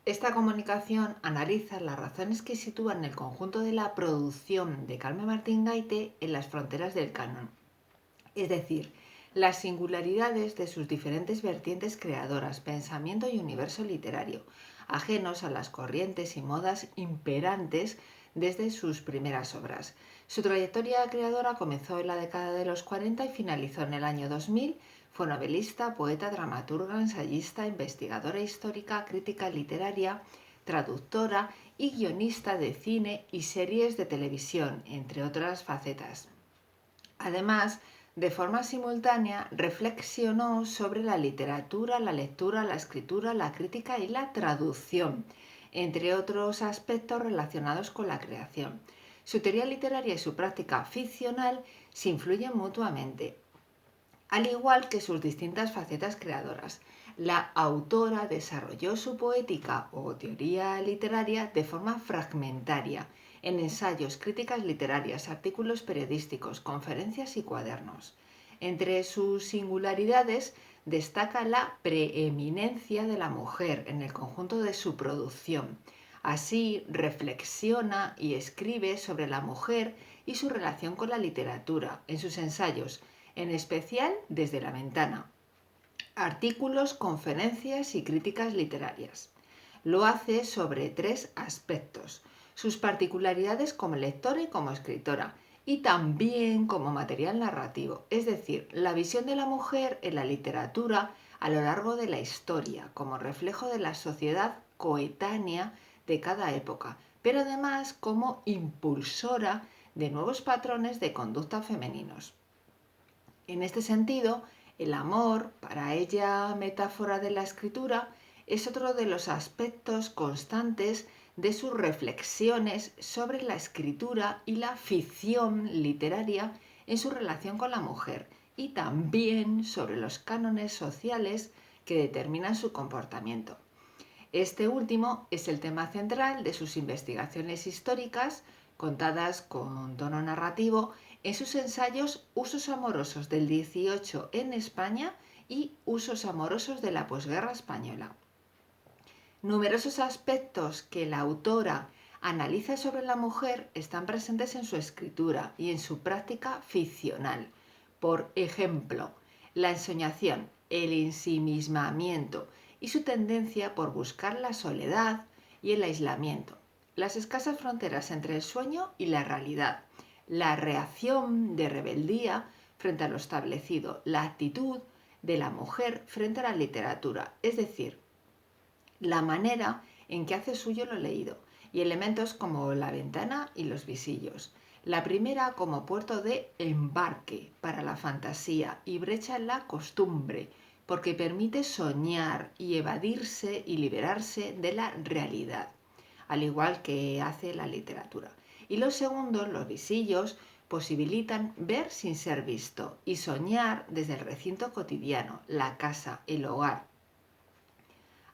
Esta comunicación analiza las razones que sitúan el conjunto de la producción de Carmen Martín Gaite en las fronteras del canon, es decir, las singularidades de sus diferentes vertientes creadoras, pensamiento y universo literario, ajenos a las corrientes y modas imperantes desde sus primeras obras. Su trayectoria creadora comenzó en la década de los 40 y finalizó en el año 2000. Fue novelista, poeta, dramaturga, ensayista, investigadora histórica, crítica literaria, traductora y guionista de cine y series de televisión, entre otras facetas. Además, de forma simultánea, reflexionó sobre la literatura, la lectura, la escritura, la crítica y la traducción, entre otros aspectos relacionados con la creación. Su teoría literaria y su práctica ficcional se influyen mutuamente, al igual que sus distintas facetas creadoras. La autora desarrolló su poética o teoría literaria de forma fragmentaria, en ensayos, críticas literarias, artículos periodísticos, conferencias y cuadernos. Entre sus singularidades destaca la preeminencia de la mujer en el conjunto de su producción. Así reflexiona y escribe sobre la mujer y su relación con la literatura en sus ensayos, en especial Desde la ventana, artículos, conferencias y críticas literarias. Lo hace sobre tres aspectos: sus particularidades como lectora y como escritora, y también como material narrativo, es decir, la visión de la mujer en la literatura a lo largo de la historia, como reflejo de la sociedad coetánea de cada época, pero además como impulsora de nuevos patrones de conducta femeninos. En este sentido, el amor, para ella metáfora de la escritura, es otro de los aspectos constantes de sus reflexiones sobre la escritura y la ficción literaria en su relación con la mujer, y también sobre los cánones sociales que determinan su comportamiento. Este último es el tema central de sus investigaciones históricas, contadas con tono narrativo, en sus ensayos Usos amorosos del XVIII en España y Usos amorosos de la posguerra española. Numerosos aspectos que la autora analiza sobre la mujer están presentes en su escritura y en su práctica ficcional. Por ejemplo, la ensoñación, el ensimismamiento y su tendencia por buscar la soledad y el aislamiento, las escasas fronteras entre el sueño y la realidad, la reacción de rebeldía frente a lo establecido, la actitud de la mujer frente a la literatura, es decir, la manera en que hace suyo lo leído, y elementos como la ventana y los visillos. La primera como puerto de embarque para la fantasía y brecha en la costumbre, porque permite soñar y evadirse y liberarse de la realidad, al igual que hace la literatura. Y los segundos, los visillos, posibilitan ver sin ser visto y soñar desde el recinto cotidiano, la casa, el hogar.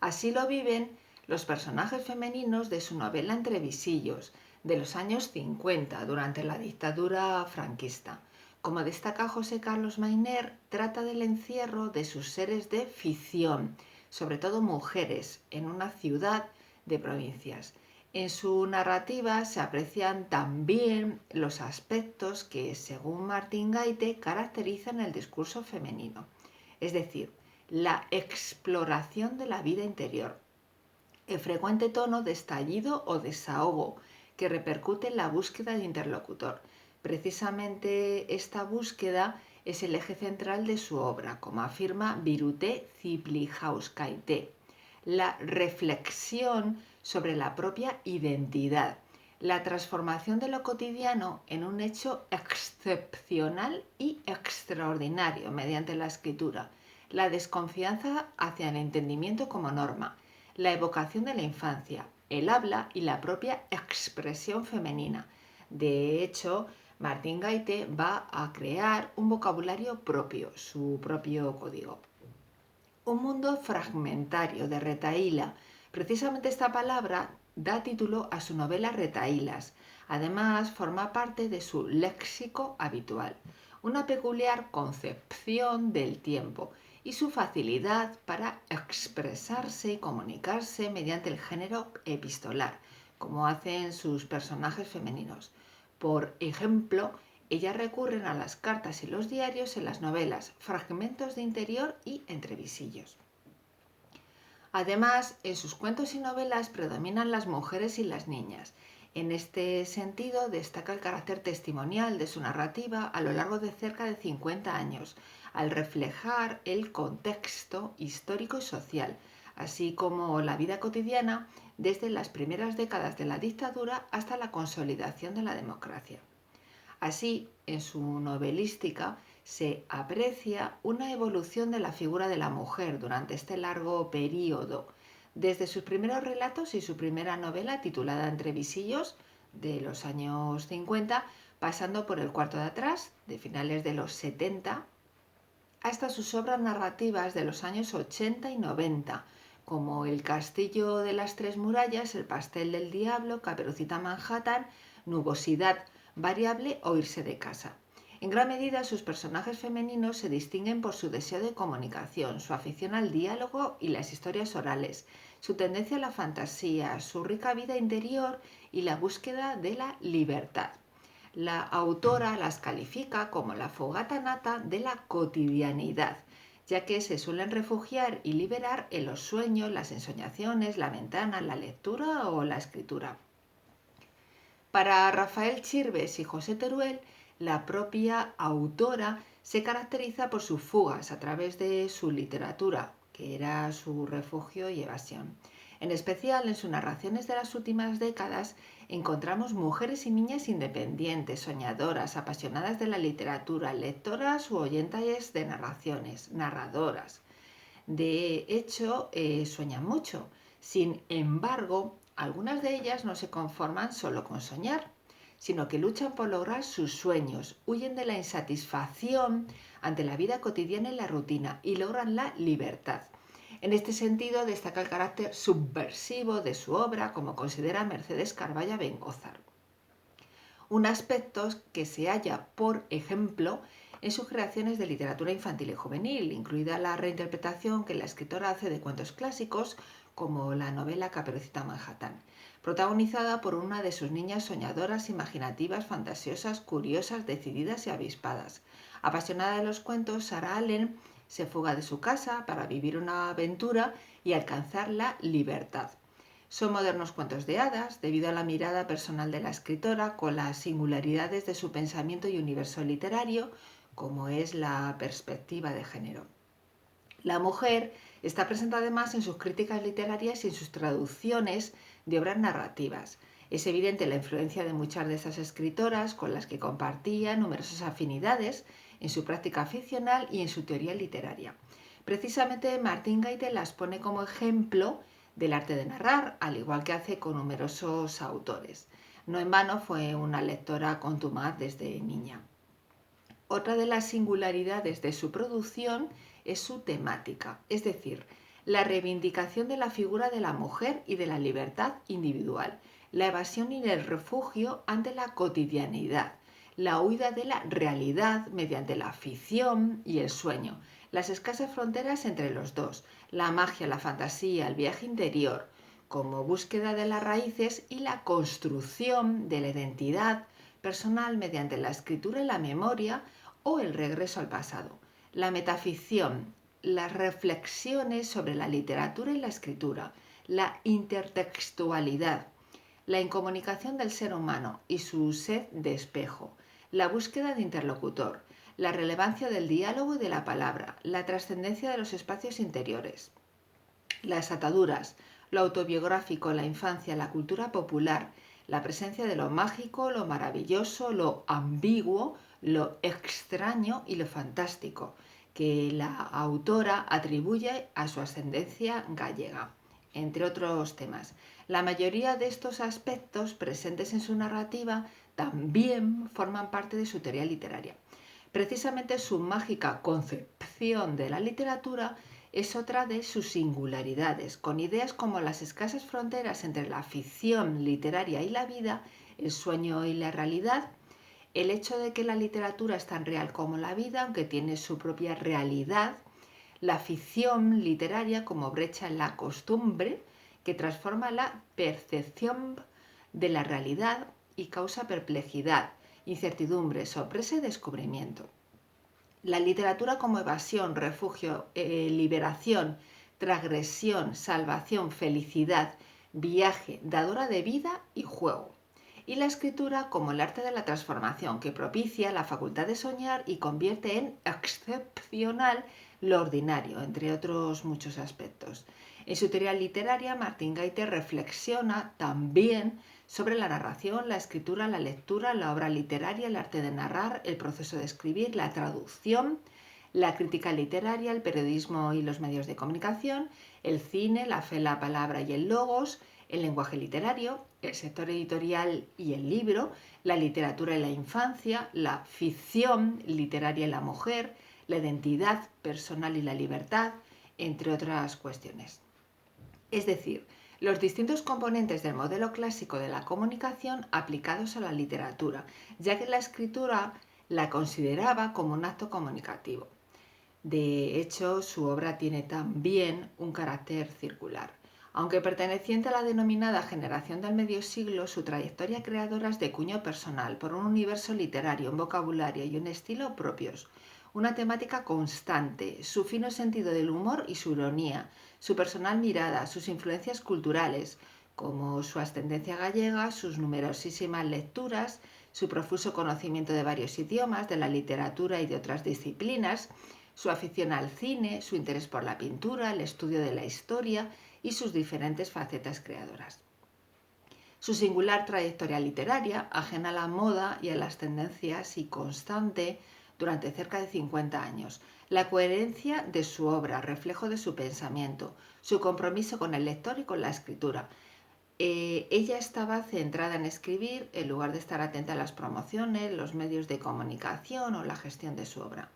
Así lo viven los personajes femeninos de su novela Entre visillos, de los años 50, durante la dictadura franquista. Como destaca José Carlos Mayner, trata del encierro de sus seres de ficción, sobre todo mujeres, en una ciudad de provincias. En su narrativa se aprecian también los aspectos que, según Martín Gaite, caracterizan el discurso femenino, es decir, la exploración de la vida interior, el frecuente tono de estallido o desahogo que repercute en la búsqueda de interlocutor. Precisamente esta búsqueda es el eje central de su obra, como afirma Birute Ciplijauskaite. La reflexión sobre la propia identidad, la transformación de lo cotidiano en un hecho excepcional y extraordinario mediante la escritura, la desconfianza hacia el entendimiento como norma, la evocación de la infancia, el habla y la propia expresión femenina. De hecho, Martín Gaite va a crear un vocabulario propio, su propio código. Un mundo fragmentario de retahíla. Precisamente esta palabra da título a su novela Retahílas. Además, forma parte de su léxico habitual, una peculiar concepción del tiempo, y su facilidad para expresarse y comunicarse mediante el género epistolar, como hacen sus personajes femeninos. Por ejemplo, ellas recurren a las cartas y los diarios en las novelas, fragmentos de interior y entrevisillos. Además, en sus cuentos y novelas predominan las mujeres y las niñas. En este sentido, destaca el carácter testimonial de su narrativa a lo largo de cerca de 50 años, al reflejar el contexto histórico y social, así como la vida cotidiana desde las primeras décadas de la dictadura hasta la consolidación de la democracia. Así, en su novelística se aprecia una evolución de la figura de la mujer durante este largo período, desde sus primeros relatos y su primera novela titulada Entre visillos de los años 50, pasando por El cuarto de atrás de finales de los 70, hasta sus obras narrativas de los años 80 y 90, como El castillo de las tres murallas, El pastel del diablo, Caperucita Manhattan, Nubosidad variable o Irse de casa. En gran medida sus personajes femeninos se distinguen por su deseo de comunicación, su afición al diálogo y las historias orales, su tendencia a la fantasía, su rica vida interior y la búsqueda de la libertad. La autora las califica como la fogata nata de la cotidianidad, ya que se suelen refugiar y liberar en los sueños, las ensoñaciones, la ventana, la lectura o la escritura. Para Rafael Chirves y José Teruel, la propia autora se caracteriza por sus fugas a través de su literatura, que era su refugio y evasión. En especial en sus narraciones de las últimas décadas encontramos mujeres y niñas independientes, soñadoras, apasionadas de la literatura, lectoras u oyentes de narraciones, narradoras. De hecho, sueñan mucho. Sin embargo, algunas de ellas no se conforman solo con soñar, sino que luchan por lograr sus sueños, huyen de la insatisfacción ante la vida cotidiana y la rutina y logran la libertad. En este sentido, destaca el carácter subversivo de su obra, como considera Mercedes Carballa Bengózar. Un aspecto que se halla, por ejemplo, en sus creaciones de literatura infantil y juvenil, incluida la reinterpretación que la escritora hace de cuentos clásicos, como la novela Caperucita Manhattan, protagonizada por una de sus niñas soñadoras, imaginativas, fantasiosas, curiosas, decididas y avispadas. Apasionada de los cuentos, Sarah Allen se fuga de su casa para vivir una aventura y alcanzar la libertad. Son modernos cuentos de hadas, debido a la mirada personal de la escritora, con las singularidades de su pensamiento y universo literario, como es la perspectiva de género. La mujer está presente además en sus críticas literarias y en sus traducciones de obras narrativas. Es evidente la influencia de muchas de estas escritoras con las que compartía numerosas afinidades en su práctica ficcional y en su teoría literaria. Precisamente Martín Gaite las pone como ejemplo del arte de narrar, al igual que hace con numerosos autores. No en vano fue una lectora contumaz desde niña. Otra de las singularidades de su producción es su temática, es decir, la reivindicación de la figura de la mujer y de la libertad individual, la evasión y el refugio ante la cotidianidad, la huida de la realidad mediante la ficción y el sueño, las escasas fronteras entre los dos, la magia, la fantasía, el viaje interior, como búsqueda de las raíces y la construcción de la identidad personal mediante la escritura y la memoria o el regreso al pasado. La metaficción, las reflexiones sobre la literatura y la escritura, la intertextualidad, la incomunicación del ser humano y su sed de espejo, la búsqueda de interlocutor, la relevancia del diálogo y de la palabra, la trascendencia de los espacios interiores, las ataduras, lo autobiográfico, la infancia, la cultura popular, la presencia de lo mágico, lo maravilloso, lo ambiguo, lo extraño y lo fantástico, que la autora atribuye a su ascendencia gallega, entre otros temas. La mayoría de estos aspectos presentes en su narrativa también forman parte de su teoría literaria. Precisamente su mágica concepción de la literatura es otra de sus singularidades, con ideas como las escasas fronteras entre la ficción literaria y la vida, el sueño y la realidad, el hecho de que la literatura es tan real como la vida, aunque tiene su propia realidad, la ficción literaria como brecha en la costumbre que transforma la percepción de la realidad y causa perplejidad, incertidumbre, sorpresa y descubrimiento. La literatura como evasión, refugio, liberación, transgresión, salvación, felicidad, viaje, dadora de vida y juego. Y la escritura como el arte de la transformación, que propicia la facultad de soñar y convierte en excepcional lo ordinario, entre otros muchos aspectos. En su teoría literaria, Martín Gaite reflexiona también sobre la narración, la escritura, la lectura, la obra literaria, el arte de narrar, el proceso de escribir, la traducción, la crítica literaria, el periodismo y los medios de comunicación, el cine, la fe, la palabra y el logos, el lenguaje literario, el sector editorial y el libro, la literatura y la infancia, la ficción literaria y la mujer, la identidad personal y la libertad, entre otras cuestiones. Es decir, los distintos componentes del modelo clásico de la comunicación aplicados a la literatura, ya que la escritura la consideraba como un acto comunicativo. De hecho, su obra tiene también un carácter circular. Aunque perteneciente a la denominada generación del medio siglo, su trayectoria creadora es de cuño personal, por un universo literario, un vocabulario y un estilo propios, una temática constante, su fino sentido del humor y su ironía, su personal mirada, sus influencias culturales, como su ascendencia gallega, sus numerosísimas lecturas, su profuso conocimiento de varios idiomas, de la literatura y de otras disciplinas, su afición al cine, su interés por la pintura, el estudio de la historia y sus diferentes facetas creadoras. Su singular trayectoria literaria, ajena a la moda y a las tendencias y constante durante cerca de 50 años. La coherencia de su obra, reflejo de su pensamiento, su compromiso con el lector y con la escritura. Ella estaba centrada en escribir en lugar de estar atenta a las promociones, los medios de comunicación o la gestión de su obra.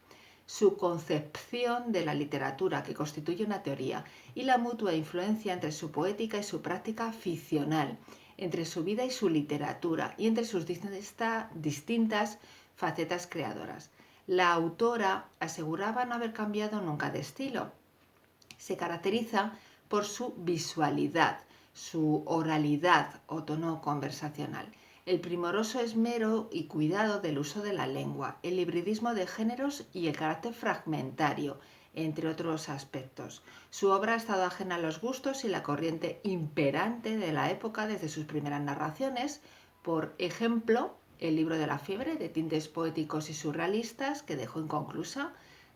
Su concepción de la literatura, que constituye una teoría, y la mutua influencia entre su poética y su práctica ficcional, entre su vida y su literatura, y entre sus distintas facetas creadoras. La autora aseguraba no haber cambiado nunca de estilo. Se caracteriza por su visualidad, su oralidad o tono conversacional, el primoroso esmero y cuidado del uso de la lengua, el hibridismo de géneros y el carácter fragmentario, entre otros aspectos. Su obra ha estado ajena a los gustos y la corriente imperante de la época desde sus primeras narraciones, por ejemplo, el libro de la fiebre, de tintes poéticos y surrealistas, que dejó inconclusa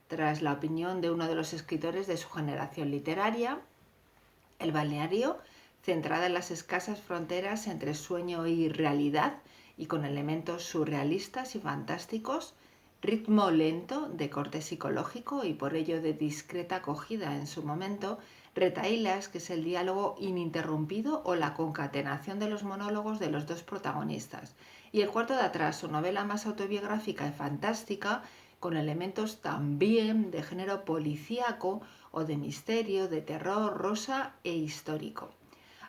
tras la opinión de uno de los escritores de su generación literaria, El balneario, centrada en las escasas fronteras entre sueño y realidad y con elementos surrealistas y fantásticos, ritmo lento de corte psicológico y por ello de discreta acogida en su momento, Retahílas, que es el diálogo ininterrumpido o la concatenación de los monólogos de los dos protagonistas, y El cuarto de atrás, su novela más autobiográfica y fantástica, con elementos también de género policíaco o de misterio, de terror, rosa e histórico.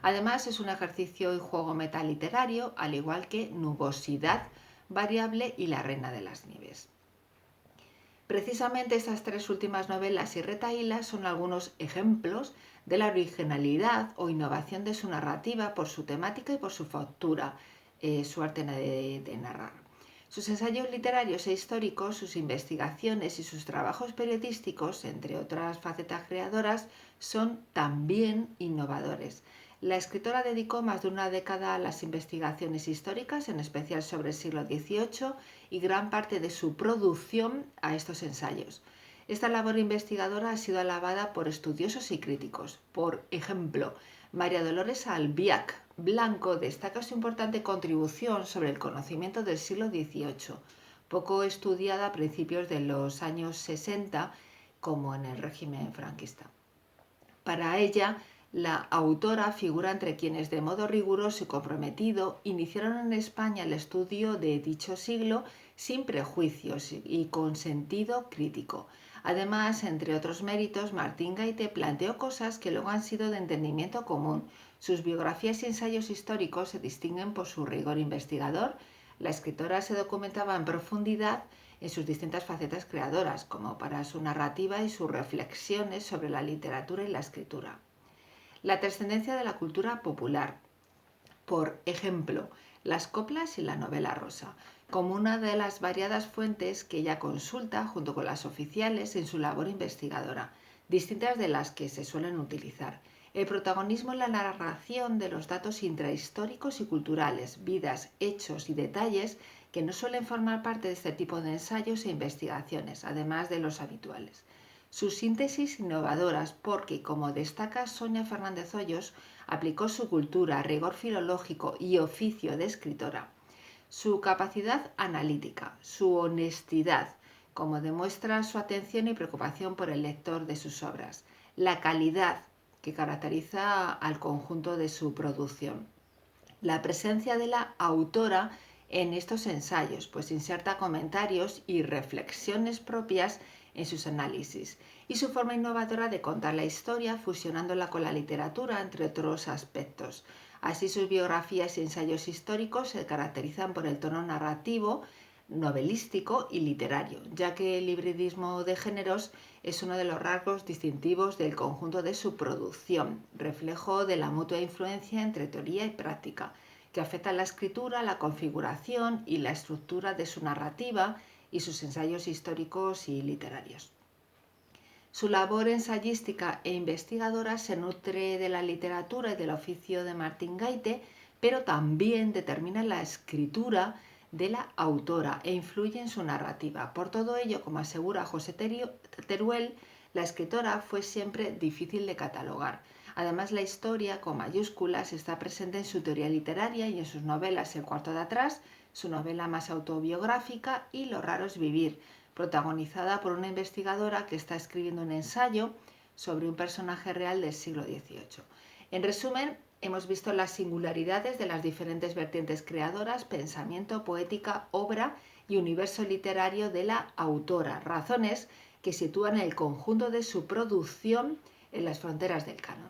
Además, es un ejercicio y juego metaliterario, al igual que Nubosidad variable y La reina de las nieves. Precisamente estas tres últimas novelas y retahílas son algunos ejemplos de la originalidad o innovación de su narrativa por su temática y por su factura, su arte de narrar. Sus ensayos literarios e históricos, sus investigaciones y sus trabajos periodísticos, entre otras facetas creadoras, son también innovadores. La escritora dedicó más de una década a las investigaciones históricas, en especial sobre el siglo XVIII, y gran parte de su producción a estos ensayos. Esta labor investigadora ha sido alabada por estudiosos y críticos. Por ejemplo, María Dolores Albiach Blanco destaca su importante contribución sobre el conocimiento del siglo XVIII, poco estudiada a principios de los años 60, como en el régimen franquista. Para ella, la autora figura entre quienes de modo riguroso y comprometido iniciaron en España el estudio de dicho siglo sin prejuicios y con sentido crítico. Además, entre otros méritos, Martín Gaite planteó cosas que luego han sido de entendimiento común. Sus biografías y ensayos históricos se distinguen por su rigor investigador. La escritora se documentaba en profundidad en sus distintas facetas creadoras, como para su narrativa y sus reflexiones sobre la literatura y la escritura. La trascendencia de la cultura popular. Por ejemplo, las coplas y la novela rosa, como una de las variadas fuentes que ella consulta junto con las oficiales en su labor investigadora, distintas de las que se suelen utilizar. El protagonismo en la narración de los datos intrahistóricos y culturales, vidas, hechos y detalles que no suelen formar parte de este tipo de ensayos e investigaciones, además de los habituales. Sus síntesis innovadoras porque, como destaca Sonia Fernández Hoyos, aplicó su cultura, rigor filológico y oficio de escritora, su capacidad analítica, su honestidad, como demuestra su atención y preocupación por el lector de sus obras, la calidad que caracteriza al conjunto de su producción, la presencia de la autora en estos ensayos, pues inserta comentarios y reflexiones propias en sus análisis, y su forma innovadora de contar la historia fusionándola con la literatura, entre otros aspectos. Así, sus biografías y ensayos históricos se caracterizan por el tono narrativo, novelístico y literario, ya que el hibridismo de géneros es uno de los rasgos distintivos del conjunto de su producción, reflejo de la mutua influencia entre teoría y práctica, que afecta a la escritura, la configuración y la estructura de su narrativa y sus ensayos históricos y literarios. Su labor ensayística e investigadora se nutre de la literatura y del oficio de Martín Gaite, pero también determina la escritura de la autora e influye en su narrativa. Por todo ello, como asegura José Teruel, la escritora fue siempre difícil de catalogar. Además, la historia, con mayúsculas, está presente en su teoría literaria y en sus novelas El cuarto de atrás, su novela más autobiográfica, y Lo raro es vivir, protagonizada por una investigadora que está escribiendo un ensayo sobre un personaje real del siglo XVIII. En resumen, hemos visto las singularidades de las diferentes vertientes creadoras, pensamiento, poética, obra y universo literario de la autora, razones que sitúan el conjunto de su producción en las fronteras del canon.